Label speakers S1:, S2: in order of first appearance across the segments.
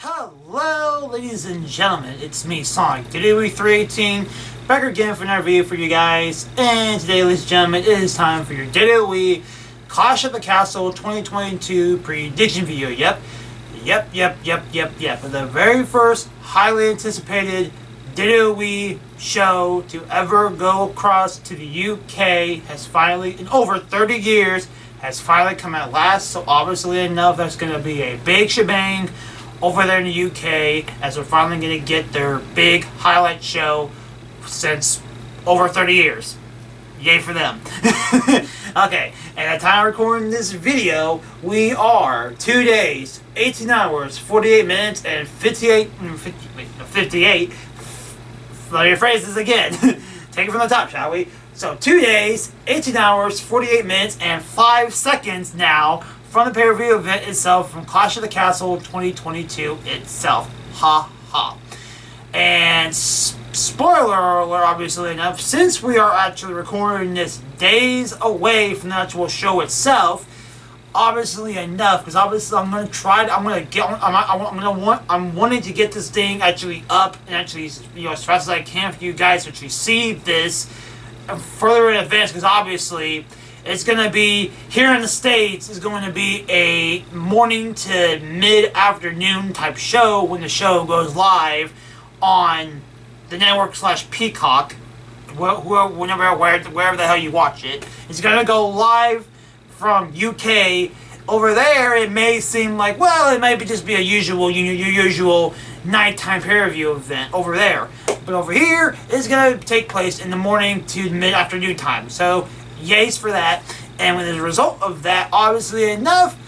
S1: Hello, ladies and gentlemen, it's me, Sonic, WWE 318, back again for another video for you guys, and today, ladies and gentlemen, it is time for your WWE Clash at the Castle 2022 prediction video. Yep, for the very first highly anticipated WWE show to ever go across to the UK has finally, in over 30 years, has finally come at last. So obviously enough, that's going to be a big shebang over there in the UK, as they're finally going to get their big highlight show since over 30 years. Yay for them. Okay, and at the time of recording this video, we are 2 days, 18 hours, 48 minutes, and 58. Let me rephrase this again. Take it from the top, shall we? So 2 days, 18 hours, 48 minutes, and 5 seconds now from the pay-per-view event itself, from Clash of the Castle 2022 itself. Ha ha. And spoiler alert, obviously enough, since we are actually recording this days away from the actual show itself, obviously enough, because obviously I'm wanting to get this thing actually up and actually, as fast as I can for you guys to actually see this further in advance, because obviously it's going to be, here in the States, it's going to be a morning to mid-afternoon type show when the show goes live on the network / Peacock, wherever the hell you watch it. It's going to go live from UK. Over there, it may seem like, well, it might just be a your usual nighttime pay-per-view event over there. But over here, it's going to take place in the morning to mid-afternoon time. So, yays for that. And as a result of that, obviously enough,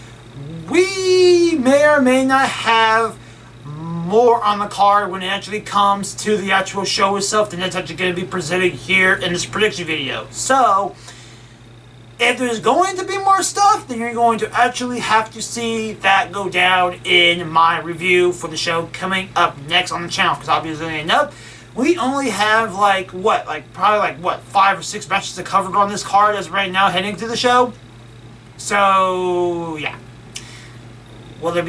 S1: we may or may not have more on the card when it actually comes to the actual show itself than that's actually going to be presented here in this prediction video. So, if there's going to be more stuff, then you're going to actually have to see that go down in my review for the show coming up next on the channel. Because obviously enough, we only have probably 5 or 6 matches to cover on this card as right now heading to the show. So yeah, will there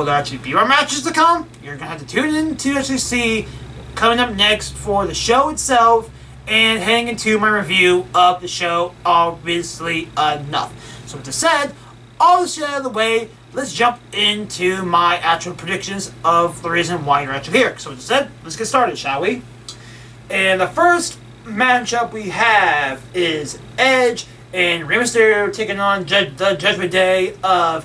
S1: actually be more matches to come? You're gonna have to tune in to actually see coming up next for the show itself and heading into my review of the show. Obviously enough. So with that said, all this shit out of the way, let's jump into my actual predictions of the reason why you're actually here. So with that said, let's get started, shall we? And the first matchup we have is Edge and Rey Mysterio taking on the Judgment Day of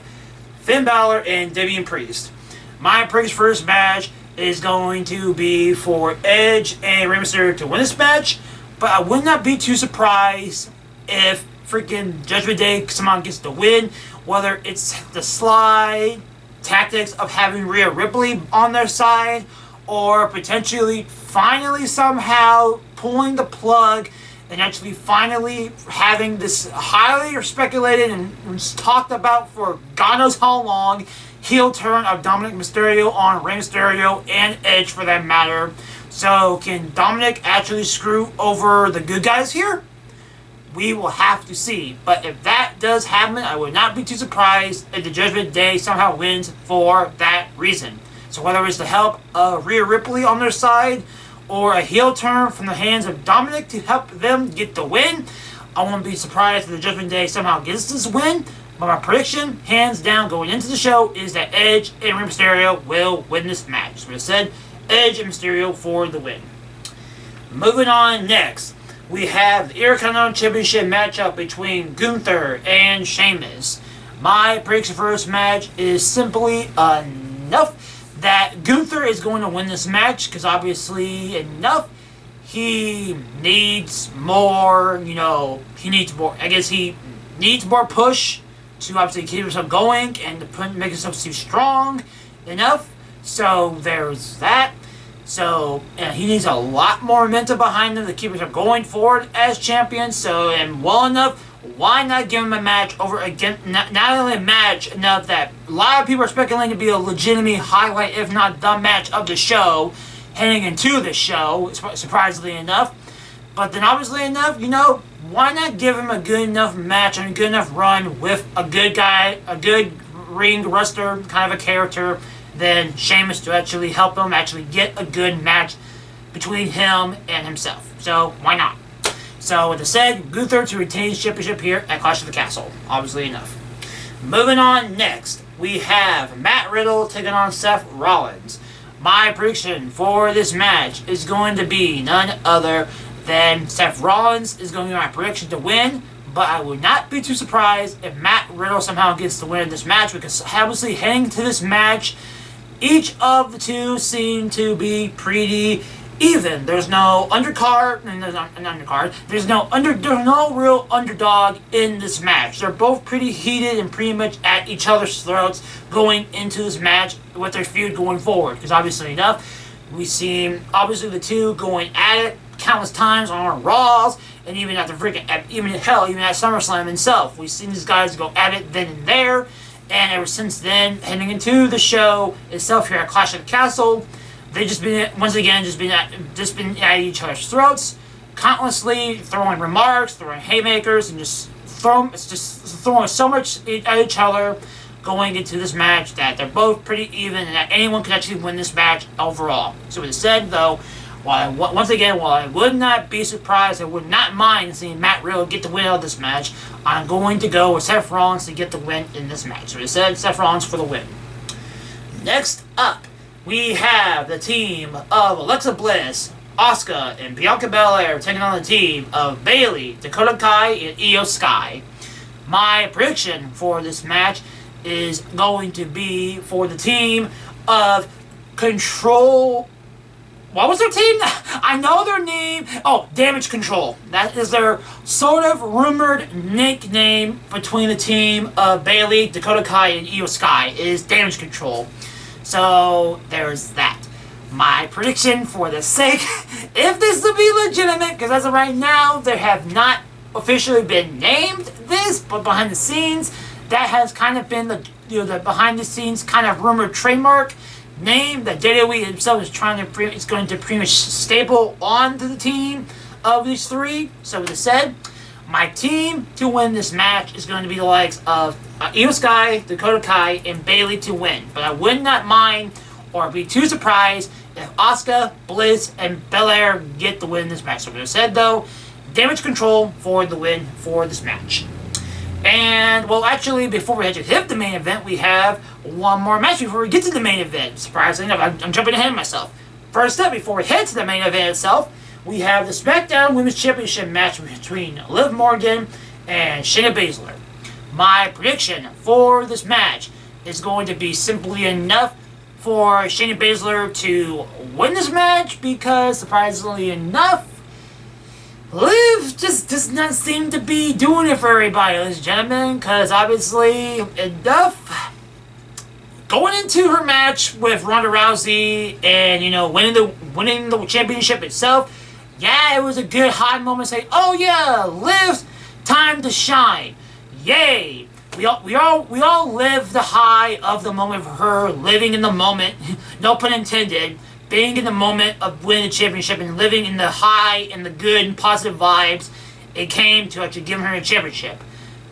S1: Finn Balor and Damian Priest. My first match is going to be for Edge and Rey Mysterio to win this match, but I would not be too surprised if freaking Judgment Day somehow gets the win, whether it's the slide tactics of having Rhea Ripley on their side, or potentially finally somehow pulling the plug and actually finally having this highly speculated and talked about for God knows how long heel turn of Dominic Mysterio on Rey Mysterio and Edge for that matter. So can Dominic actually screw over the good guys here? We will have to see. But if that does happen, I would not be too surprised if the Judgment Day somehow wins for that reason. So whether it's the help of Rhea Ripley on their side or a heel turn from the hands of Dominic to help them get the win, I won't be surprised if the Judgment Day somehow gets this win. But my prediction, hands down, going into the show, is that Edge and Rey Mysterio will win this match. So I said Edge and Mysterio for the win. Moving on next, we have the Intercontinental Championship matchup between Gunther and Sheamus. My prediction for this match is simply enough that Gunther is going to win this match, because obviously enough, he needs more, he needs more push to obviously keep himself going and to make himself seem strong enough. So there's that. So he needs a lot more momentum behind him to keep himself going forward as champion. So, and well enough, why not give him a match over again? Not only a match enough that a lot of people are speculating to be a legitimate highlight, if not the match of the show, heading into the show, surprisingly enough. But then obviously enough, why not give him a good enough match and a good enough run with a good guy, a good ring wrestler kind of a character than Sheamus to actually help him actually get a good match between him and himself. So why not? So with that said, Gunther to retain his championship here at Clash of the Castle. Obviously enough. Moving on next, we have Matt Riddle taking on Seth Rollins. My prediction for this match is going to be none other than Seth Rollins is going to be my prediction to win, but I would not be too surprised if Matt Riddle somehow gets the win in this match, because obviously heading into this match, each of the two seem to be pretty even. There's no undercard, and there's not an undercard. There's no real underdog in this match. They're both pretty heated and pretty much at each other's throats going into this match with their feud going forward. Because obviously enough, we've seen obviously the two going at it countless times on our Raws, and even at even at SummerSlam itself, we've seen these guys go at it then and there. And ever since then, heading into the show itself here at Clash of the Castle, they've just been, once again, been at each other's throats, countlessly throwing remarks, throwing haymakers, and just throwing so much at each other going into this match that they're both pretty even and that anyone could actually win this match overall. So with that said, though, while I would not be surprised, I would not mind seeing Matt Riddle get the win out of this match, I'm going to go with Seth Rollins to get the win in this match. So with that said, Seth Rollins for the win. Next up, we have the team of Alexa Bliss, Asuka, and Bianca Belair taking on the team of Bayley, Dakota Kai, and Io Sky. My prediction for this match is going to be for the team of Control. What was their team? I know their name. Oh, Damage Control. That is their sort of rumored nickname between the team of Bayley, Dakota Kai, and Io Sky is Damage Control. So there's that. My prediction for the sake, if this will be legitimate, because as of right now, they have not officially been named this, but behind the scenes, that has kind of been the the behind the scenes kind of rumored trademark name that WWE himself is going to pretty much staple onto the team of these three. So with that said, my team to win this match is going to be the likes of Io Sky, Dakota Kai, and Bayley to win. But I would not mind or be too surprised if Asuka, Bliss, and Belair get the win in this match. So with that said, though, Damage Control for the win for this match. And, well, actually, before we actually hit the main event, we have one more match before we get to the main event. Surprisingly enough, I'm jumping ahead of myself. First up, before we head to the main event itself, we have the Smackdown Women's Championship match between Liv Morgan and Shayna Baszler. My prediction for this match is going to be simply enough for Shayna Baszler to win this match because, surprisingly enough, Liv just does not seem to be doing it for everybody, ladies and gentlemen, because obviously enough going into her match with Ronda Rousey and winning the championship itself. Yeah, it was a good high moment saying, oh yeah, Liv's time to shine. Yay. We all live the high of the moment for her, living in the moment, no pun intended, being in the moment of winning the championship and living in the high and the good and positive vibes it came to actually giving her a championship.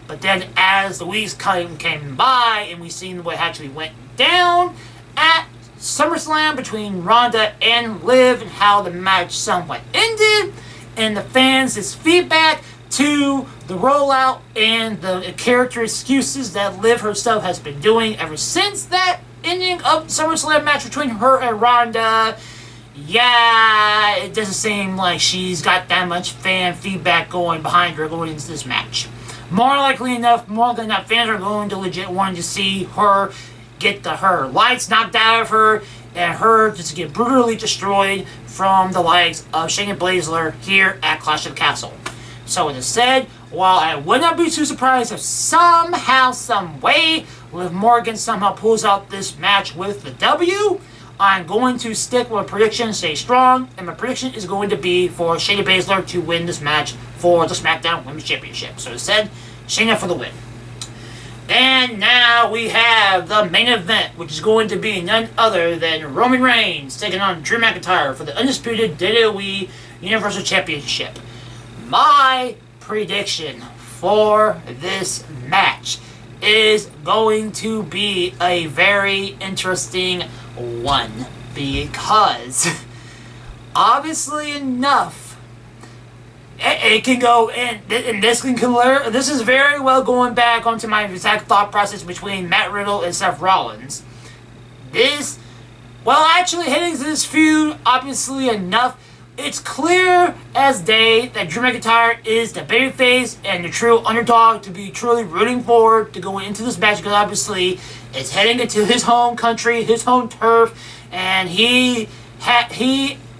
S1: But then as the weeks came by and we seen what actually went down at SummerSlam between Ronda and Liv and how the match somewhat ended, and the fans' feedback to the rollout and the character excuses that Liv herself has been doing ever since that ending of SummerSlam match between her and Ronda. Yeah, it doesn't seem like she's got that much fan feedback going behind her going into this match. More than not, fans are going to legit want to see her get her lights knocked out of her and her just get brutally destroyed from the likes of Shayna Baszler here at Clash of the Castle. So with that said, while I would not be too surprised if somehow, some way, Liv Morgan somehow pulls out this match with the W, I'm going to stick with a prediction, stay strong, and my prediction is going to be for Shayna Baszler to win this match for the Smackdown Women's Championship. So as said, Shayna for the win. And now we have the main event, which is going to be none other than Roman Reigns taking on Drew McIntyre for the Undisputed WWE Universal Championship. My prediction for this match is going to be a very interesting one, because obviously enough, it can go in, and this is very well going back onto my exact thought process between Matt Riddle and Seth Rollins. Actually heading to this feud, obviously enough, it's clear as day that Drew McIntyre is the babyface and the true underdog to be truly rooting for to go into this match, because obviously it's heading into his home country, his home turf, and he,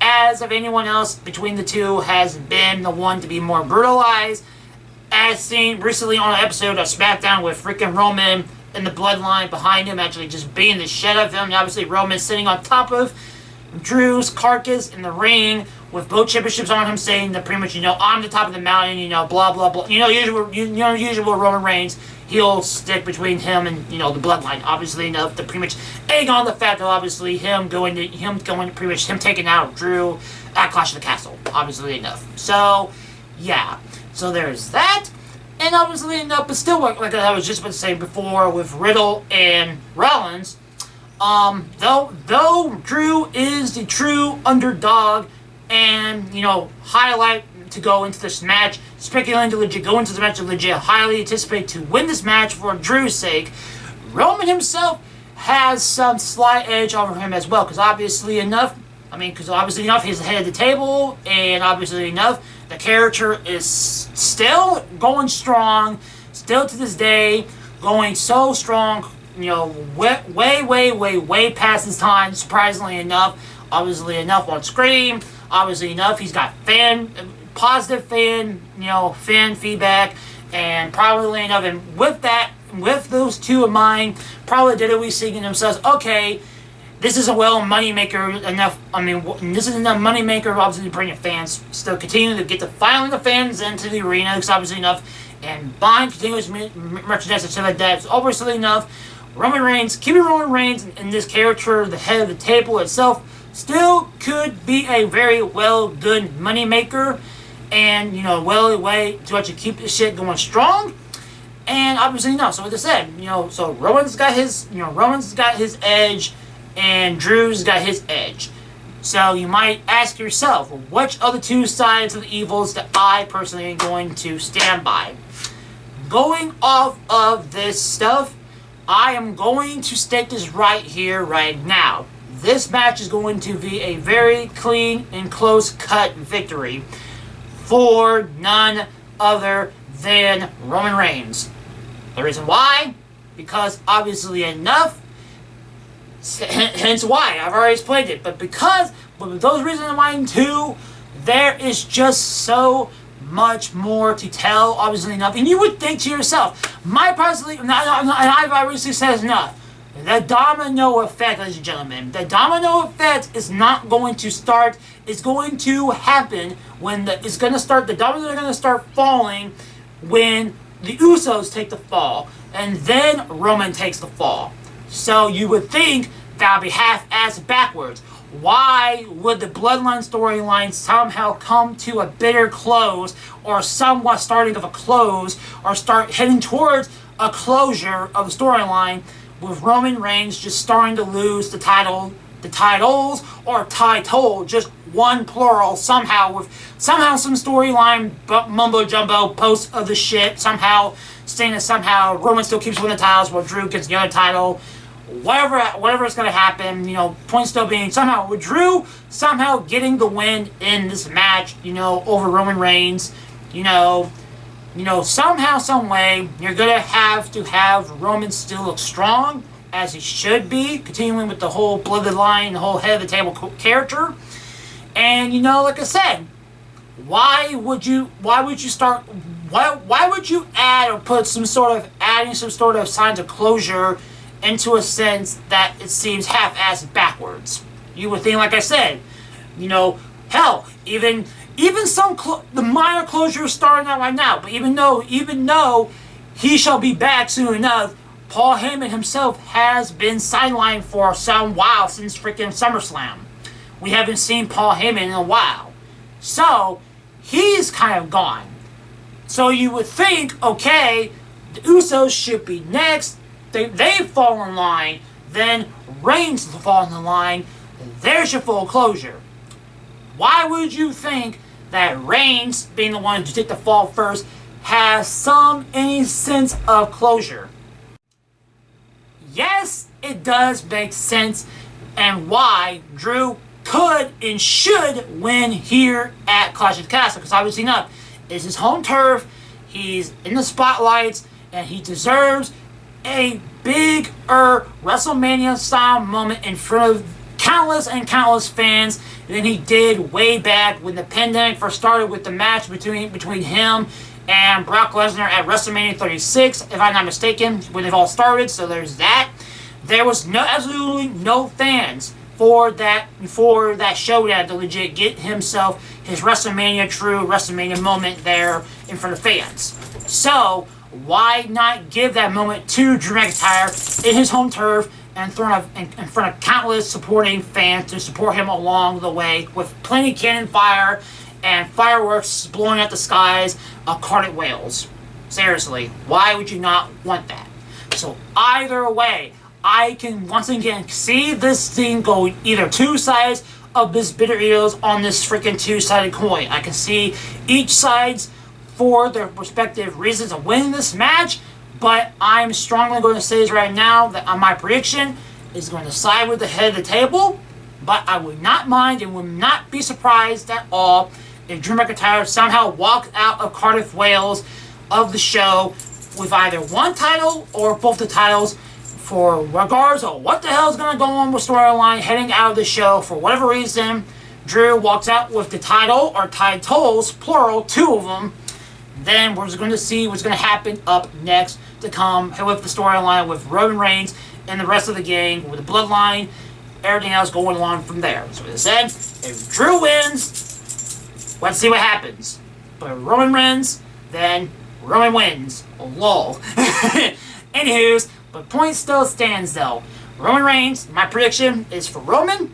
S1: as of anyone else between the two, has been the one to be more brutalized, as seen recently on an episode of Smackdown with freaking Roman and the bloodline behind him actually just beating the shit out of him. And obviously Roman sitting on top of Drew's carcass in the ring with both championships on him, saying that pretty much, I'm the top of the mountain, blah blah blah. Usual Roman Reigns. He'll stick between him and the bloodline. Obviously enough to pretty much egg on the fact that obviously him taking out Drew at Clash of the Castle. Obviously enough. So yeah. So there's that. And obviously enough, but still, like I was just about to say before, with Riddle and Rollins, though Drew is the true underdog and, highlight to go into this match, speculating to legit go into the match, to legit highly anticipate to win this match for Drew's sake, Roman himself has some slight edge over him as well, because obviously enough, he's the head of the table, and obviously enough, the character is still going strong, still to this day, going so strong, way past his time, surprisingly enough. Obviously enough on screen, obviously enough, he's got positive fan feedback, and probably enough, and with those two in mind, probably WWE thinking themselves, okay, this is a moneymaker enough. This is enough moneymaker, obviously, to bring in fans. Still continuing to get finally the fans into the arena, because obviously enough, and buying continuous merchandise and stuff like that. So obviously enough, keeping Roman Reigns and this character, the head of the table itself, still could be a very good moneymaker, and way to actually keep this shit going strong. And obviously enough, so like I said, so Roman's got his edge, and Drew's got his edge. So you might ask yourself, which of the two sides of the evils that I personally am going to stand by? Going off of this stuff, I am going to state this right here, right now. This match is going to be a very clean and close-cut victory for none other than Roman Reigns. The reason why? Because obviously enough, hence why I've already explained it, but with those reasons in mind too, there is just so much more to tell, obviously enough. And you would think to yourself, I've obviously said enough. The domino effect, ladies and gentlemen, the domino effect is not going to start. It's going to happen when the dominoes are going to start falling when the Usos take the fall, and then Roman takes the fall. So you would think that would be half-assed backwards. Why would the Bloodline storyline somehow come to a bitter close, or somewhat starting of a close, or start heading towards a closure of the storyline, with Roman Reigns just starting to lose the titles, or title, just one plural, somehow some storyline mumbo jumbo post of the shit, saying that somehow Roman still keeps winning the titles while Drew gets the other title. Whatever is going to happen, point still being somehow with Drew somehow getting the win in this match, over Roman Reigns, somehow, some way, you're going to have Roman still look strong, as he should be, continuing with the whole bloodline, the whole head of the table character. And, like I said, why would you add or put adding some sort of signs of closure into a sense that it seems half-assed backwards? You would think, like I said, hell, even the minor closure is starting out right now. But even though he shall be back soon enough, Paul Heyman himself has been sidelined for some while, since freaking SummerSlam. We haven't seen Paul Heyman in a while, so he's kind of gone. So you would think, okay, The Usos should be next. They fall in line. Then Reigns fall in the line. There's your full closure. Why would you think that Reigns, being the one to take the fall first, has any sense of closure? Yes, it does make sense, and why Drew could and should win here at Clash of the Castle, because obviously enough, it's his home turf, he's in the spotlights, and he deserves a bigger WrestleMania-style moment in front of countless and countless fans than he did way back when the pandemic first started with the match between him and Brock Lesnar at WrestleMania 36, if I'm not mistaken, when it all started. So there's that. There was absolutely no fans for that showdown to legit get himself his true WrestleMania moment there in front of fans. So why not give that moment to Drew McIntyre in his home turf and in front of countless supporting fans to support him along the way with plenty of cannon fire and fireworks blowing out the skies of carded whales? Seriously, why would you not want that? So either way, I can once again see this thing go either two sides of this bitter eels on this freaking two-sided coin. I can see each side's for their respective reasons of winning this match, but I'm strongly going to say this right now that my prediction is going to side with the head of the table, but I would not mind and would not be surprised at all if Drew McIntyre somehow walked out of Cardiff, Wales of the show with either one title or both the titles, for regardless of what the hell is going to go on with storyline heading out of the show. For whatever reason, Drew walks out with the title or titles, plural, two of them. Then we're just going to see what's going to happen up next to come with the storyline with Roman Reigns and the rest of the gang, with the bloodline, everything else going along from there. So as I said, if Drew wins, let's see what happens. But if Roman wins, then Roman wins. Lol. Anywho's, but point still stands though. Roman Reigns, my prediction is for Roman.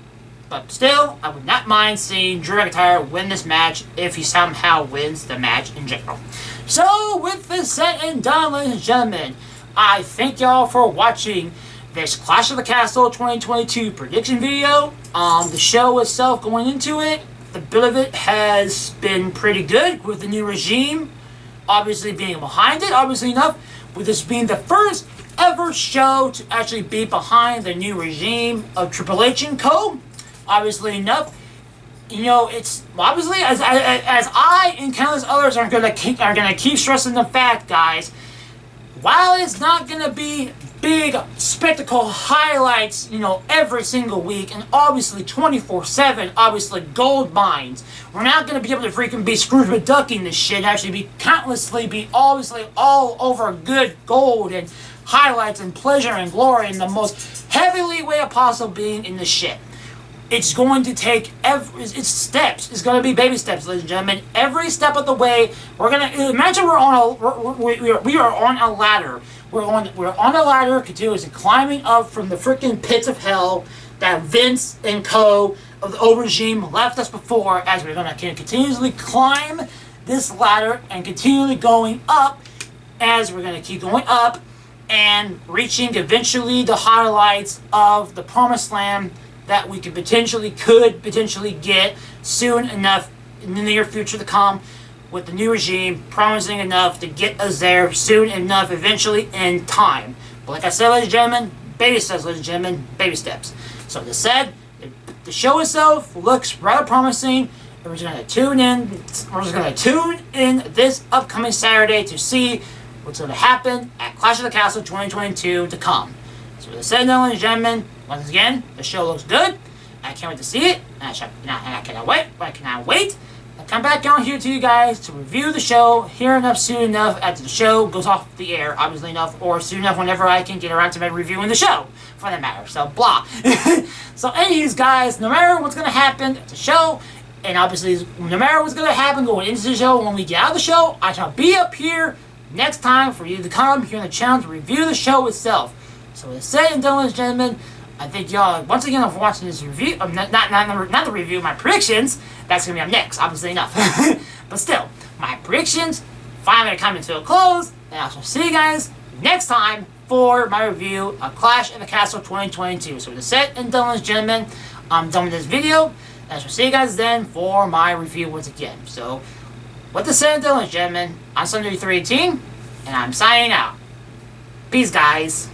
S1: But still, I would not mind seeing Drew McIntyre win this match if he somehow wins the match in general. So, with this said and done, ladies and gentlemen, I thank y'all for watching this Clash of the Castle 2022 prediction video. The show itself, going into it, the bit of it has been pretty good with the new regime obviously being behind it. Obviously enough, with this being the first ever show to actually be behind the new regime of Triple H and Co. Obviously enough, you know, it's obviously as I and countless others are gonna keep stressing the fact, guys. While it's not gonna be big spectacle highlights, you know, every single week, and obviously 24/7, obviously gold mines. We're not gonna be able to freaking be Scrooge McDucking this shit. Actually, be countlessly be obviously all over good gold and highlights and pleasure and glory in the most heavily way of possible being in this shit. It's going to take it's steps. It's going to be baby steps, ladies and gentlemen. Every step of the way, we're gonna imagine we are on a ladder. We're on a ladder, continuously climbing up from the freaking pits of hell that Vince and Co. of the old regime left us before. As we're gonna continuously climb this ladder and continually going up, as we're gonna keep going up and reaching eventually the highlights of the promised land that we could potentially get soon enough in the near future to come, with the new regime promising enough to get us there soon enough, eventually in time. But like I said, ladies and gentlemen, baby steps, ladies and gentlemen, baby steps. So as I said, the show itself looks rather promising. We're just gonna tune in this upcoming Saturday to see what's gonna happen at Clash of the Castle 2022 to come. So as I said, ladies and gentlemen, once again, the show looks good. I can't wait to see it. I cannot wait. I'll come back on here to you guys to review the show here enough, soon enough, after the show goes off the air, obviously enough, or soon enough whenever I can get around to reviewing the show, for that matter. So, blah. So, anyways, guys, no matter what's going to happen at the show, and obviously, no matter what's going to happen going into the show, when we get out of the show, I shall be up here next time for you to come here on the channel to review the show itself. So, with that said and done, ladies and gentlemen, I thank y'all once again for watching this review. Not the review, my predictions. That's going to be up next, obviously enough. But still, my predictions finally are coming to a close. And I shall see you guys next time for my review of Clash of the Castle 2022. So with the Seth and Dylan's gentlemen, I'm done with this video. And I shall see you guys then for my review once again. So with the Seth and Dylan's gentlemen, I'm Sunday 318, and I'm signing out. Peace, guys.